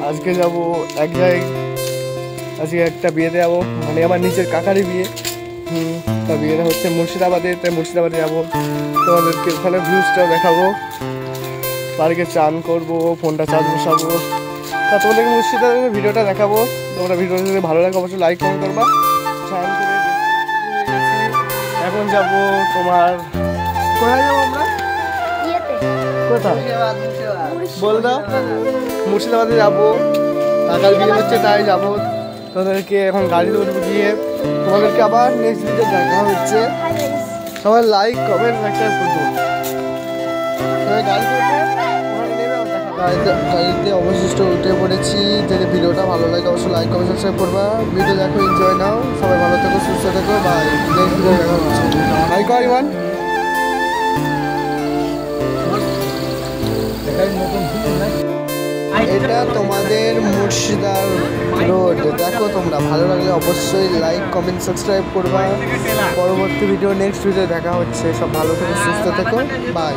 আজকে যাব এক জায়গায়, আজকে একটা বিয়েতে যাবো, মানে আমার নিজের কাকারই বিয়ে। তা বিয়েটা হচ্ছে মুর্শিদাবাদে, তাই মুর্শিদাবাদে যাবো। তোমাদেরকে ওখানে ভিউজটাও দেখাবো, বাড়িকে চান করবো, ফোনটা চার্জ বসাবো। তা তোমাদেরকে মুর্শিদাবাদের ভিডিওটা দেখাবো। তোমরা ভিডিওটা যদি ভালো লাগে অবশ্যই লাইক কমেন্ট করবা। চান করে এখন যাব তোমার কোথায় যাবো আমরা? কোথায় বল দাও। মুর্শিদাবাদে যাবো, কাকার বিয়ে হচ্ছে তাই যাবো। তোমাদেরকে এখন গাড়িতে উঠবো, গিয়ে তোমাদেরকে আবার নেক্সট ভিডিও দেখা হচ্ছে। সবাই লাইক কমেন্ট সাবস্ক্রাইব করবো। গাড়িতে অবশিষ্ট উঠে পড়েছি। যদি ভিডিওটা ভালো লাগে অবশ্যই লাইক কমেন্ট সাবস্ক্রাইব করবা। ভিডিও দেখো, এনজয় নাও। সবাই ভালো থেকো, সুস্থ থেকো। বাই, নেক্সট ভিডিও দেখা হচ্ছে। হাই কর ইমান। এটা তোমাদের মুর্শিদার রোড। দেখো তোমরা, ভালো লাগলে অবশ্যই লাইক কমেন্ট সাবস্ক্রাইব করবা। পরবর্তী ভিডিও নেক্সট ভিডিও দেখা হচ্ছে। সব ভালো থেকো, সুস্থ থেকো। বাই।